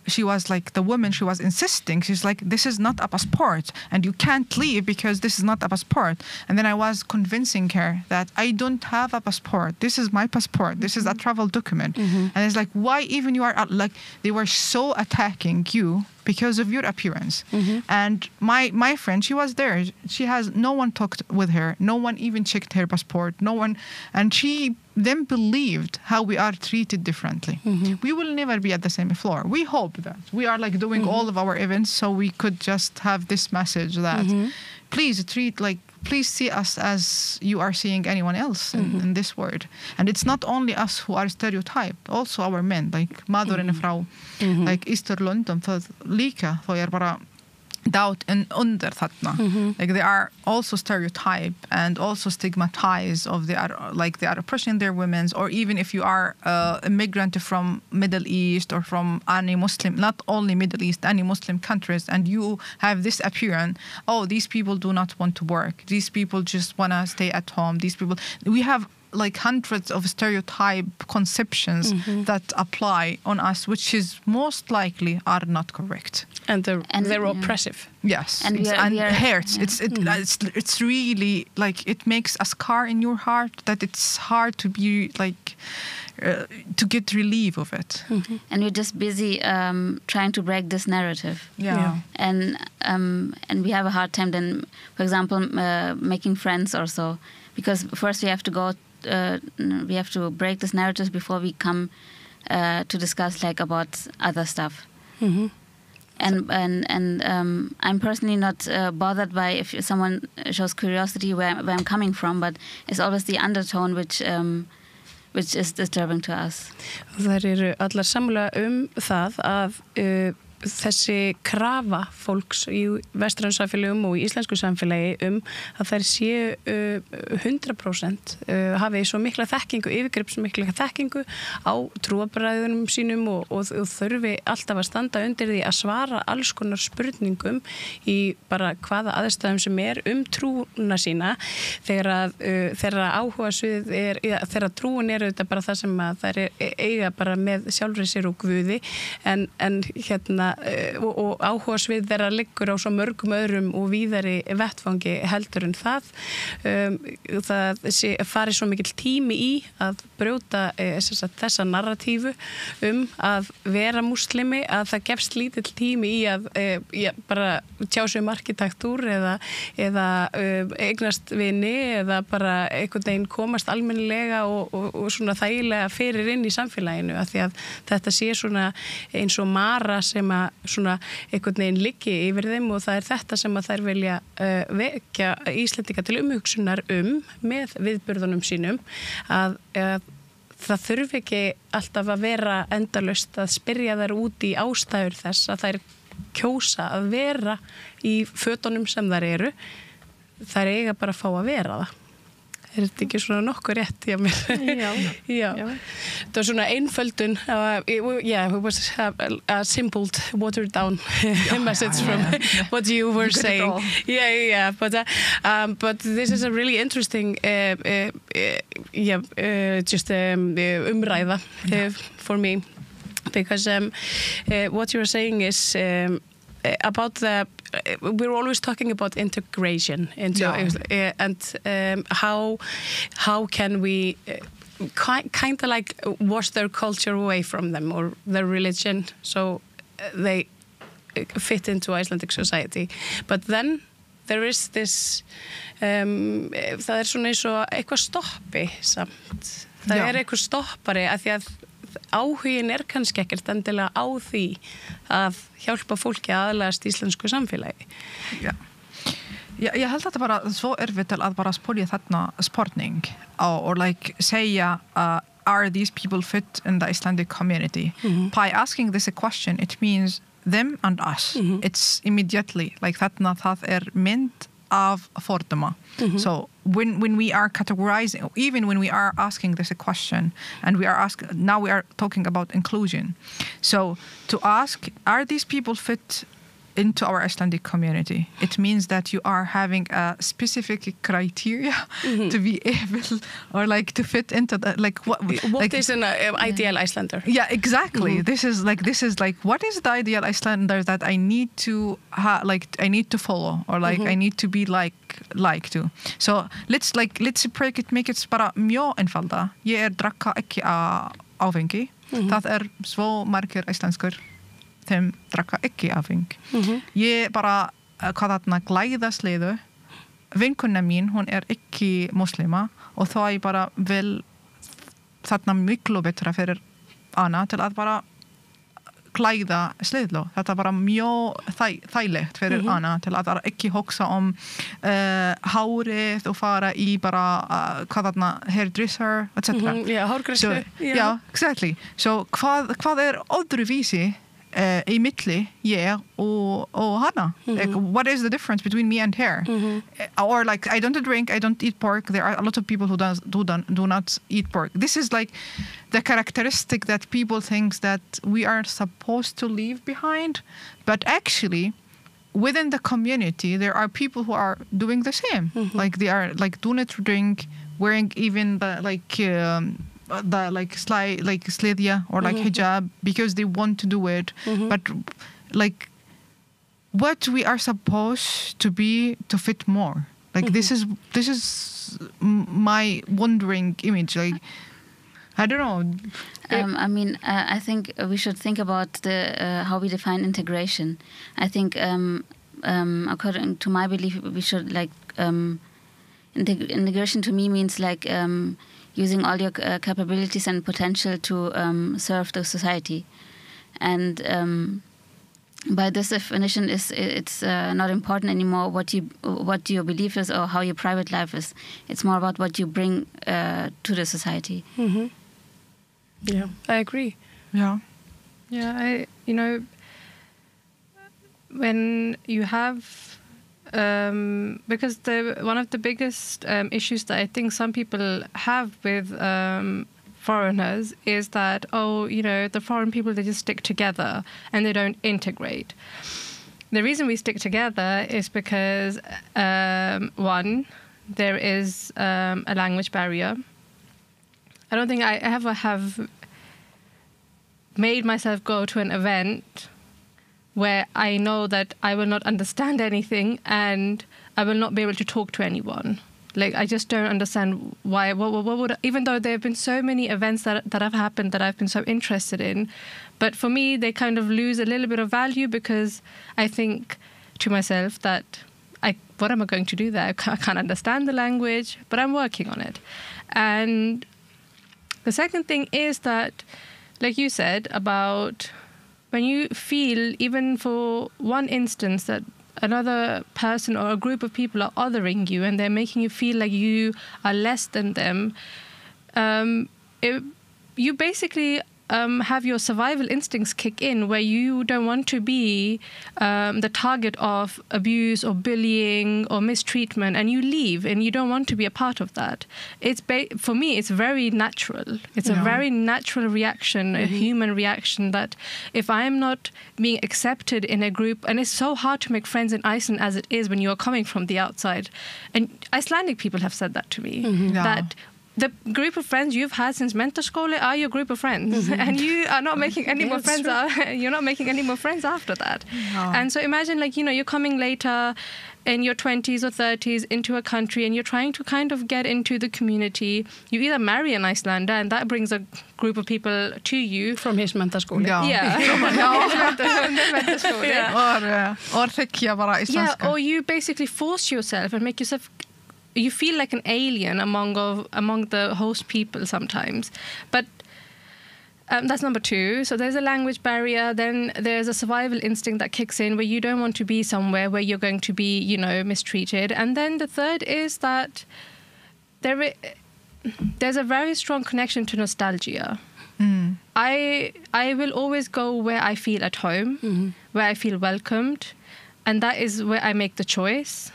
she was like, the woman, she was insisting, she's like, this is not a passport and you can't leave because this is not a passport. And then I was convincing her that I don't have a passport, this is my passport, this is a travel document. And it's like, why even you are like, they were so attacking you because of your appearance. And my friend, she was there, no one talked with her, no one even checked her passport, no one, and she then believed how we are treated differently. We will never be at the same floor. We hope that we are like doing all of our events so we could just have this message that please see us as you are seeing anyone else in this world. And it's not only us who are stereotyped, also our men, like mother and frau, like Easterlundum, líka, þau bara doubt and under þarna. Like they are also stereotyped and also stigmatized of they are oppressing their women, or even if you are a migrant from Middle East or from any Muslim, not only Middle East, any Muslim countries, and you have this appearance, oh, these people do not want to work, these people just want to stay at home, these people, we have like hundreds of stereotype conceptions that apply on us, which is most likely are not correct. And they're oppressive. Yes, and it hurts. Yeah. It's really like it makes a scar in your heart that it's hard to be like to get relief of it. And we're just busy trying to break this narrative. Yeah. And we have a hard time then, for example, making friends or so, because first we have to break this narrative before we come to discuss like about other stuff. And I'm personally not bothered by if someone shows curiosity where I'm coming from, but it's always the undertone which is disturbing to us. Það eru allar sammála það að þessi krafa fólks í vestrænu samfélögum og í íslensku samfélagi að þær séu 100% hafi svo mikla þekkingu, yfirgripsmikla þekkingu á trúarbragðunum sínum og þurfi alltaf að standa undir því að svara alls konar spurningum í bara hvaða aðstæðum sem trúna sína þegar áhuga svið þegar trúin auðvitað bara það sem að þær eiga bara með sjálfri sér og Guði en og áhugasvið þeirra liggur á svo mörgum öðrum og víðari vettvangi heldur en það. Það fari svo mikill tími í að brjóta þessa narratífu að vera múslimi, að það gefst lítill tími í að bara tjá sig arkitektúr eða eignast vini eða bara einhvern veginn komast almennilega og svona þægilega fyrir inn í samfélaginu, af því að þetta sé svona eins og mara sem að svona einhvern veginn liggi yfir þeim, og það þetta sem að þær vilja vekja Íslendinga til umhugsunar með viðburðunum sínum, að það þurfi ekki alltaf að vera endalaust að spyrja þær út í ástæður þess að þær kjósa að vera í fötunum sem þær eru. Þær eiga bara að fá að vera það. Þetta ekki svona nokkuð rétt hjá mér? Já. Það var svona einföldun, it was a simple, watered down message from what you were saying. But this is a really interesting umræða for me, because what you were saying is about we're always talking about integration and how can we kind of like wash their culture away from them or their religion so they fit into Icelandic society. But then there is this það svona eins og eitthvað stoppi samt. Það eitthvað stoppari að því að áhugin kannski ekkert endilega á því að hjálpa fólki að aðlagast íslensku samfélagi. Ég held að þetta bara svo erfitt til að bara spyrja þarna spurning or like segja are these people fit in the Icelandic community? By asking this a question, it means them and us. It's immediately like þarna það mynd af fordóma. So when we are categorizing, even when we are asking this a question, and now we are talking about inclusion. So to ask, are these people fit into our Icelandic community? It means that you are having a specific criteria to be able or like to fit into the what is an ideal Icelander? Yeah, exactly. This is like what is the ideal Icelander that I need to I need to follow or like I need to be like to. So let's break it, make it bara mjög einfalda. Ég drakka ekki áfengi. Það svo margir íslenskur þeim drakka ekki áfeng. Ég bara hvað þarna glæðasleiðu. Vinkona mín, hún ekki muslima og þá ég bara vil þarna miklu betra fyrir hana til að bara klæða sleiðló. Þetta bara mjög þægilegt fyrir hana til að ekki hugsa hárið og fara í bara hvað þarna hairdresser, etc. Hárgreiðslu. Yeah, exactly. So hvað öðruvísi í milli ég og hana? Like, what is the difference between me and her? Or like, I don't drink, I don't eat pork. There are a lot of people who do not eat pork. This is like the characteristic that people think that we are supposed to leave behind. But actually, within the community, there are people who are doing the same. Like they are like do not drink, wearing even the sledja or like hijab because they want to do it. But like what we are supposed to be to fit more. Like this is my wondering image. Like I don't know. I mean, I think we should think about the how we define integration. I think according to my belief, we should like integration to me means like using all your capabilities and potential to serve the society. And by this definition, it's not important anymore what your belief is or how your private life is. It's more about what you bring to the society. Yeah, I agree. Yeah, when you have because one of the biggest issues that I think some people have with foreigners is that, the foreign people, they just stick together and they don't integrate. The reason we stick together is because, one, there is a language barrier. I don't think I ever have made myself go to an event where I know that I will not understand anything and I will not be able to talk to anyone. Like, I just don't understand why. What would, even though there have been so many events that have happened that I've been so interested in, but for me, they kind of lose a little bit of value because I think to myself that what am I going to do there? I can't understand the language, but I'm working on it. And the second thing is that, like you said, about when you feel, even for one instance, that another person or a group of people are othering you and they're making you feel like you are less than them, you basically have your survival instincts kick in, where you don't want to be the target of abuse or bullying or mistreatment, and you leave and you don't want to be a part of that. For me, it's very natural. It's a very natural reaction, a human reaction, that if I'm not being accepted in a group, and it's so hard to make friends in Iceland as it is when you're coming from the outside. And Icelandic people have said that to me, that the group of friends you've had since mentaskóli are your group of friends, and you are not making any more friends. You're not making any more friends after that. And so imagine, like, you're coming later in your 20s or 30s into a country, and you're trying to kind of get into the community. You either marry an Icelander, and that brings a group of people to you from his mentaskóli. Or you basically force yourself and make yourself. You feel like an alien among the host people sometimes. But that's number two. So there's a language barrier. Then there's a survival instinct that kicks in, where you don't want to be somewhere where you're going to be, mistreated. And then the third is that there's a very strong connection to nostalgia. I will always go where I feel at home, where I feel welcomed. And that is where I make the choice.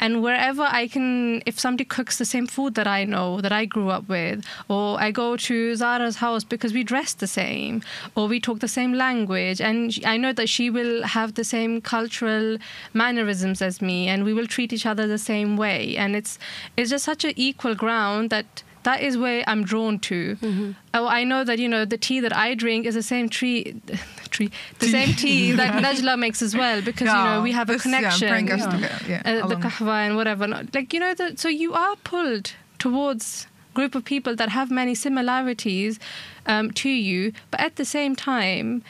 And wherever I can, if somebody cooks the same food that I know, that I grew up with, or I go to Zara's house because we dress the same, or we talk the same language, and I know that she will have the same cultural mannerisms as me, and we will treat each other the same way. And it's just such an equal ground that is where I'm drawn to. Oh, I know that, the tea that I drink is the same same tea that Najlaa makes as well, because, we have a connection. Bring us together. The kahwa and whatever. Like, so you are pulled towards a group of people that have many similarities to you, but at the same time,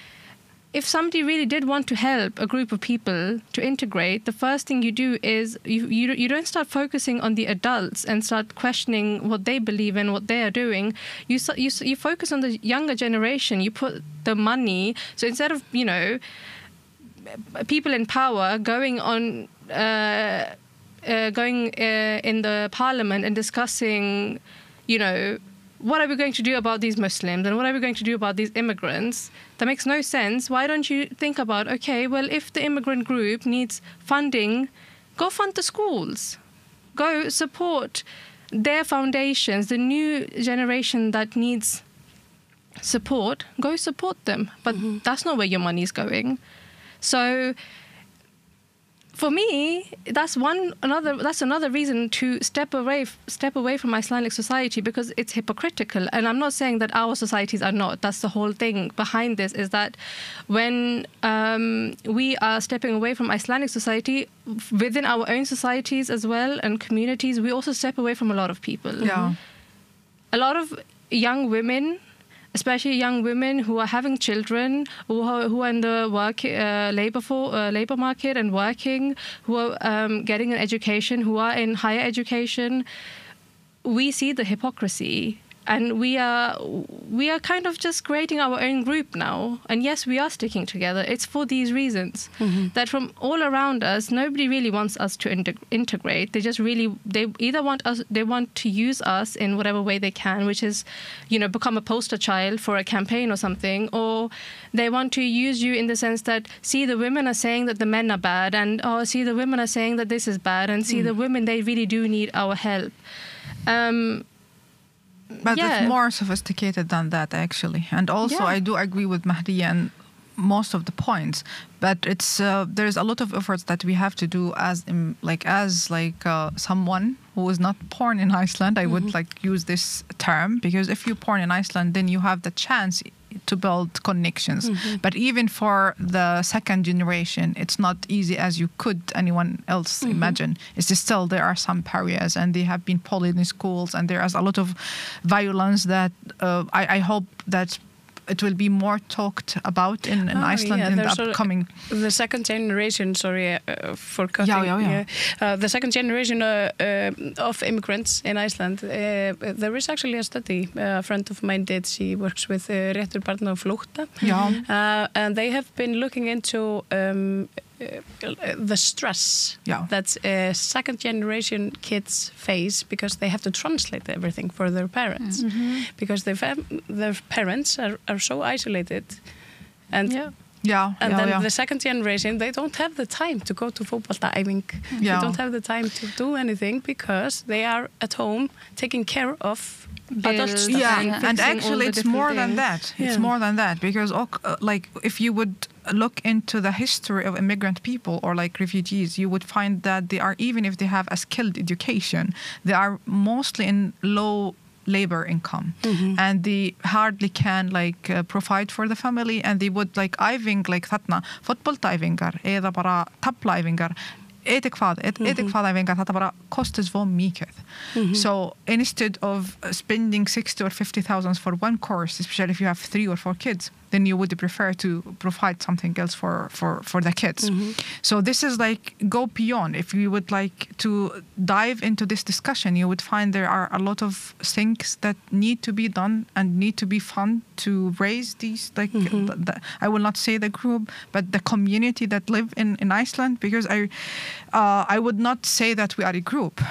if somebody really did want to help a group of people to integrate, the first thing you do is you don't start focusing on the adults and start questioning what they believe in, what they are doing. You focus on the younger generation. You put the money. So instead of people in power going in the parliament and discussing, what are we going to do about these Muslims and what are we going to do about these immigrants? That makes no sense. Why don't you think about, okay, well, if the immigrant group needs funding, go fund the schools. Go support their foundations, the new generation that needs support, go support them. But that's not where your money is going. So for me, that's another reason to step away from Icelandic society, because it's hypocritical. And I'm not saying that our societies are not. That's the whole thing behind this, is that when we are stepping away from Icelandic society, within our own societies as well and communities, we also step away from a lot of people. Yeah. A lot of young women, especially young women who are having children, who are in the labor market and working, who are getting an education, who are in higher education, we see the hypocrisy. And we are kind of just creating our own group now. And yes, we are sticking together. It's for these reasons. That from all around us, nobody really wants us to integrate. They either want to use us in whatever way they can, which is, become a poster child for a campaign or something, or they want to use you in the sense that, see, the women are saying that the men are bad, and see, the women are saying that this is bad, and see, the women, they really do need our help. But it's more sophisticated than that, actually. And also, I do agree with Mahdya and most of the points. But it's there's a lot of efforts that we have to do as someone who is not born in Iceland. I would use this term, because if you're born in Iceland, then you have the chance to build connections. But even for the second generation, it's not easy as you could anyone else imagine. It's still there are some barriers, and they have been bullied in schools, and there is a lot of violence that I hope that it will be more talked about in Iceland in the upcoming. The second generation, sorry for cutting. The second generation of immigrants in Iceland. There is actually a study a friend of mine did. She works with Réttur barna á flótta. And they have been looking into the stress that second generation kids face because they have to translate everything for their parents because their parents are so isolated and then the second generation, they don't have the time to go to fótboltaæfing. They don't have the time to do anything because they are at home taking care of adult stuff. And actually it's more than that. It's more than that because like if you would look into the history of immigrant people or like refugees, you would find that they are, even if they have a skilled education, they are mostly in low labor income and they hardly can like provide for the family, and they would like æfing like þarna fótboltaæfingar eða bara tablaæfingar æfingar, þetta bara kostar svo mikið. So instead of spending 60 or 50,000 for one course, especially if you have 3 or 4 kids, then you would prefer to provide something else for the kids. So this is like go beyond. If you would like to dive into this discussion, you would find there are a lot of things that need to be done and need to be funded to raise these, like I will not say the group, but the community that live in Iceland, because I would not say that we are a group.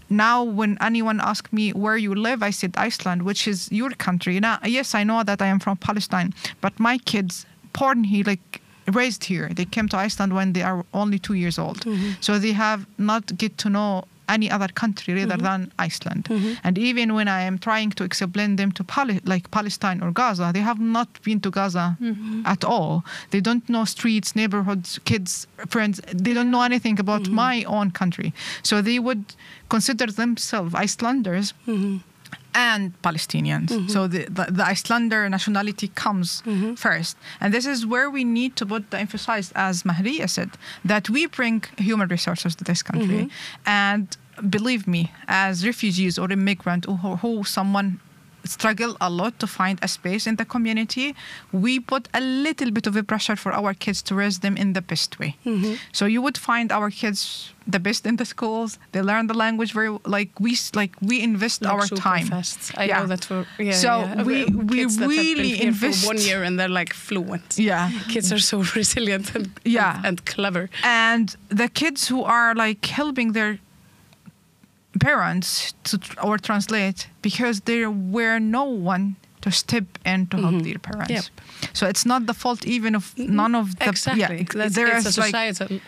Now, when anyone asks me where you live, I said Iceland, which is your country. Now, yes, I know that I am from Palestine, but my kids born here, like raised here. They came to Iceland when they are only 2 years old. So they have not get to know any other country rather than Iceland. And even when I am trying to explain them to Palestine or Gaza, they have not been to Gaza at all. They don't know streets, neighborhoods, kids, friends. They don't know anything about my own country. So they would consider themselves Icelanders and Palestinians. So the Icelander nationality comes first. And this is where we need to put the emphasis, as Mahdya said, that we bring human resources to this country. And believe me, as refugees or immigrant who someone struggle a lot to find a space in the community, we put a little bit of a pressure for our kids to raise them in the best way. So you would find our kids the best in the schools. They learn the language we invest like our time. I know that for we really invest for 1 year and they're like fluent. Kids are so resilient and clever. And the kids who are like helping their parents to or translate because there were no one to step in to help their parents. So it's not the fault even of none of the it's a societal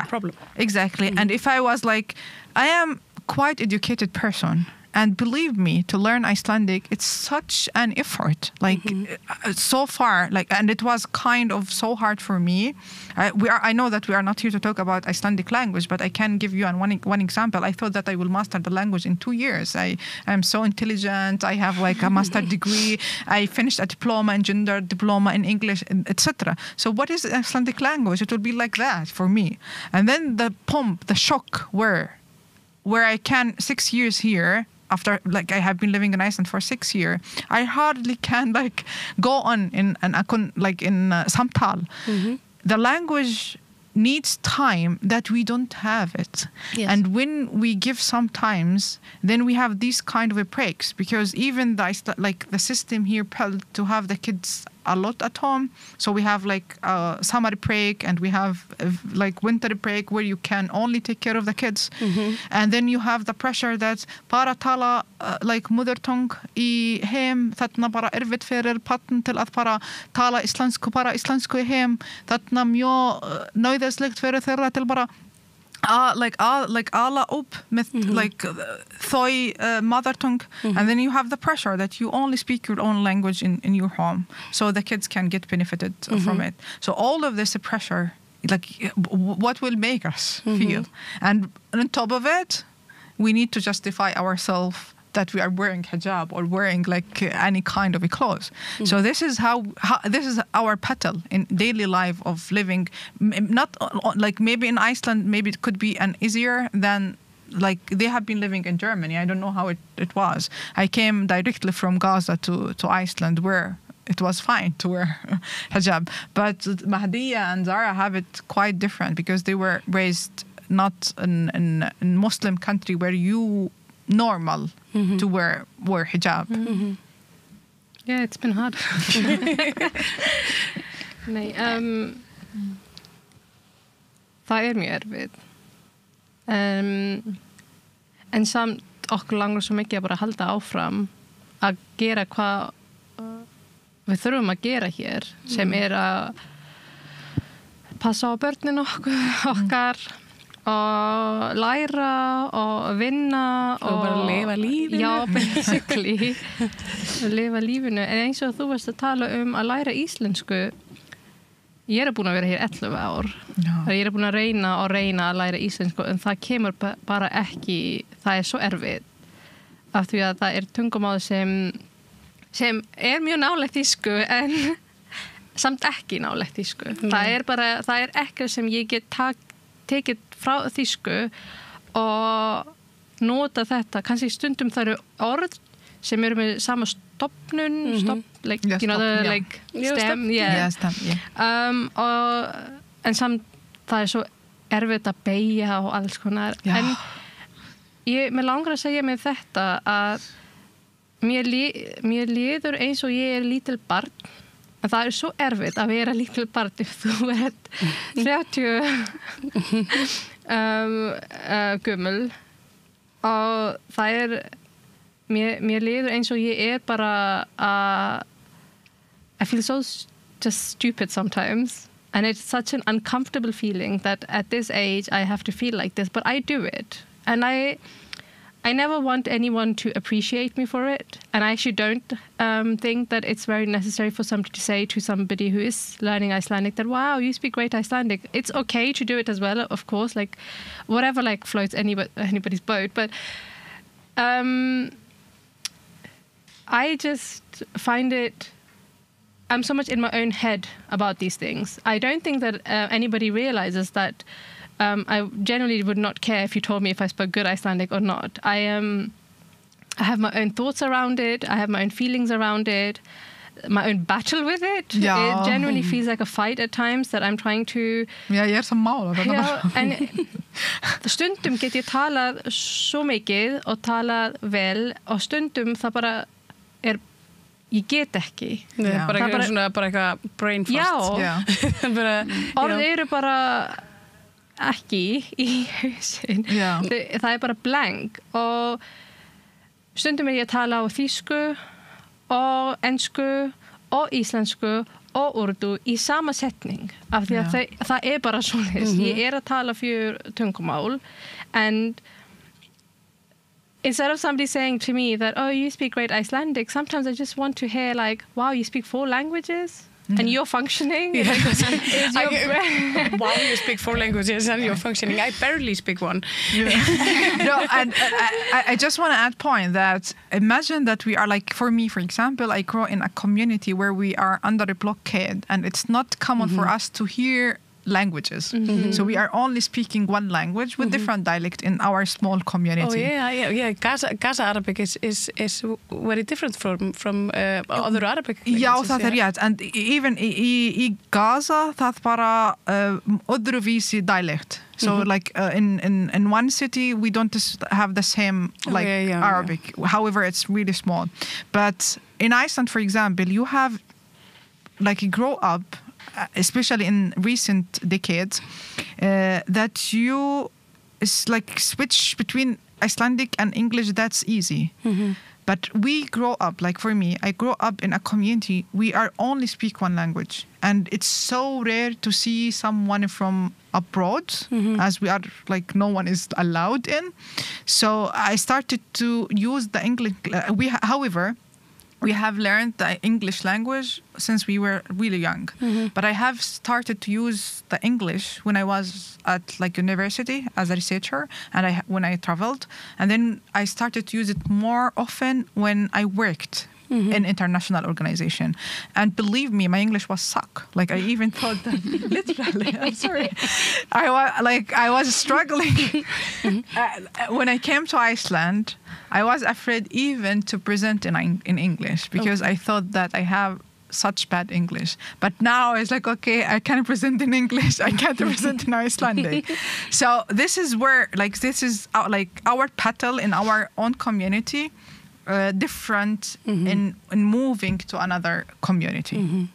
problem. Exactly. And if I was like, I am quite educated person, and believe me, to learn Icelandic, it's such an effort. Like so far, and it was kind of so hard for me. I know that we are not here to talk about Icelandic language, but I can give you one example. I thought that I will master the language in 2 years. I am so intelligent. I have like a master degree. I finished a diploma in gender, diploma in English, etc. So what is Icelandic language? It will be like that for me. And then the shock where I can 6 years here. After I have been living in Iceland for 6 years, I hardly can go on in samtal. The language needs time that we don't have it. And when we give sometimes, then we have these kind of breaks, because even the system here to have the kids a lot at home. So we have summer break, and we have winter break where you can only take care of the kids. And then you have the pressure that bara tala mother tongue í heim, þarna bara erfitt fyrir barn til að bara tala íslensku í heim, þarna mjög nauðsynlegt fyrir þeirra til bara ala upp með þau mother tongue. And then you have the pressure that you only speak your own language in your home, so the kids can get benefited from it. So all of this pressure, what will make us feel? And on top of it, we need to justify ourselves that we are wearing hijab or wearing like any kind of a clothes. So this is how this is our battle in daily life of living. Not like maybe in Iceland, maybe it could be an easier than like they have been living in Germany. I don't know how it was. I came directly from Gaza to Iceland, where it was fine to wear hijab. But Mahdya and Zara have it quite different because they were raised not in Muslim country where you normal to wear hijab. Yeah, it's been hard. Nei, það mjög erfitt. En samt okkur langar svo mikið að bara halda áfram að gera hvað við þurfum að gera hér sem að passa á börnin okkar og læra og vinna og bara lifa lífinu. Já, basically lifa lífinu. En eins og þú varst að tala að læra íslensku, ég búin að vera hér 11 ár. Ég búin að reyna að læra íslensku en það kemur bara ekki, það svo erfitt af því að það tungumál sem mjög nálægt þýsku en samt ekki nálægt þýsku. Það ekki sem ég get tekið frá þýsku og nota þetta. Kannski stundum það orð sem með sama stofnun, like, you know, like stem. En samt það svo erfitt að beygja og alls konar. En mér langar að segja með þetta að mér líður eins og ég lítil barn, en það svo erfitt að vera lítil barn ef þú 30 gömul og það mér líður eins og ég bara I feel so just stupid sometimes, and it's such an uncomfortable feeling that at this age I have to feel like this, but I do it, and I never want anyone to appreciate me for it, and I actually don't think that it's very necessary for somebody to say to somebody who is learning Icelandic that, wow, you speak great Icelandic. It's okay to do it as well, of course, like whatever like floats anybody's boat, but I just find I'm so much in my own head about these things. I don't think that anybody realizes that I generally would not care if you told me if I spoke good Icelandic or not. I have my own thoughts around it. I have my own feelings around it. My own battle with it. Yeah. It genuinely feels like a fight at times that I'm trying to... Ja, ég sem mála. En stundum get ég talað svo mikið og talað vel og stundum það bara ég get ekki. Bara eitthvað brain fast. Já. Orðið bara ekki í hausinn. Það bara blank og stundum ég að tala á þýsku og ensku og íslensku og urdu í sama setning af því að það bara svoleiðis. Ég að tala 4 tungumál and instead of somebody saying to me that, oh, you speak great Icelandic, sometimes I just want to hear like, wow, you speak 4 languages? And you're functioning. Wow, you speak 4 languages and you're functioning. I barely speak one. No, and I just want to add point that imagine that we are like, for me, for example, I grow in a community where we are under a blockade and it's not common for us to hear languages. So we are only speaking one language with different dialect in our small community. Oh yeah. Gaza Arabic is very different from other Arabic languages. Já, það rétt. And even í Gaza það bara öðruvísi dialect. So like in one city we don't have the same like Arabic. However, it's really small. But in Iceland, for example, you have like you grow up especially in recent decades, that you like switch between Icelandic and English, that's easy. But we grow up, like for me, I grow up in a community, we are only speak one language. And it's so rare to see someone from abroad, as we are like no one is allowed in. So I started to use the English, however, we have learned the English language since we were really young. But I have started to use the English when I was at like university as a researcher and when I traveled. And then I started to use it more often when I worked in international organization. And believe me, my English was suck. Like I even thought that literally, I'm sorry. I was struggling. When I came to Iceland, I was afraid even to present in English because I thought that I have such bad English. But now it's like, okay, I can present in English. I can't present in Icelandic. So this is where, like, this is our battle in our own community. Different in moving to another community.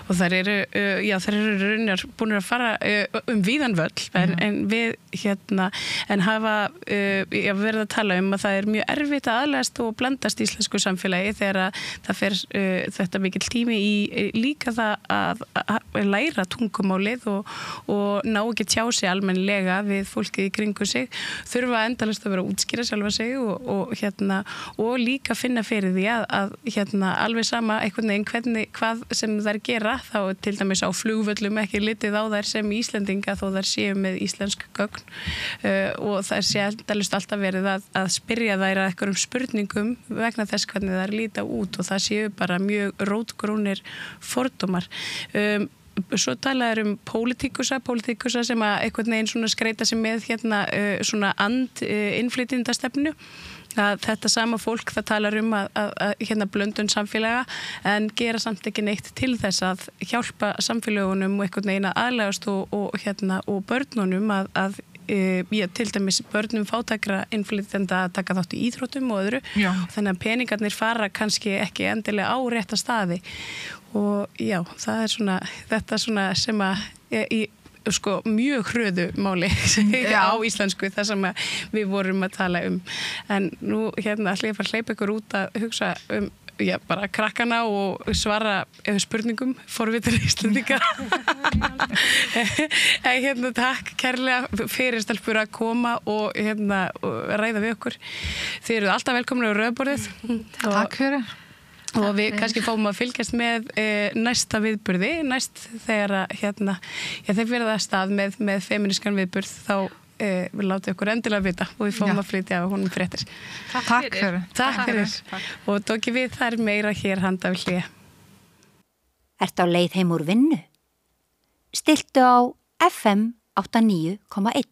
Og þær eru raunar búin að fara víðan völl en við en hafa verið að tala að það mjög erfitt að aðlagast og blandast íslensku samfélagi þegar það fer þetta mikill tími í líka það að læra tungumálið og ná ekki tjá sig almennilega við fólkið í kringu sig, þurfa endalaust að vera að útskýra sjálfa sig og líka finna fyrir því að alveg sama einhvern veginn hvað sem þær gera, þá til dæmis á flugvöllum ekki litið á þær sem Íslendinga þó þær séu með íslensk gögn og þær sé alltaf verið að spyrja þær að einhverjum spurningum vegna þess hvernig þær líta út og það séu bara mjög rótgrónir fordómar. Svo talaður pólitíkusa sem að einhvern veginn svona skreita sig með svona innflytjendastefnu. Þetta sama fólk það talar að blöndun samfélaga en gera samt ekki neitt til þess að hjálpa samfélagunum og einhvern veginn að aðlagast og börnunum að til dæmis börnum fátækra innflytjenda að taka þátt í íþróttum og öðru og þannig að peningarnir fara kannski ekki endilega á rétta staði og já, það svona þetta svona sem að mjög hröðu máli á íslensku þar sem við vorum að tala en nú ætla ég að fara að hleypa ykkur út að hugsa bara krakkana og svara spurningum forvitir Íslendinga takk kærlega fyrir stelpur að koma og ræða við okkur þið eru alltaf velkomnir á Rauðaborðið Takk fyrir og við kannski fáum að fylgjast með næsta viðburði, næst þegar þeir verða að stað með femíniskan viðburð þá við látum okkur endilega vita og við fáum að flytja á honum fréttir. Takk fyrir. Og tóki við þar meira hér handa við hlýja. Ertu á leið heim úr vinnu? Stilltu á FM 89,1.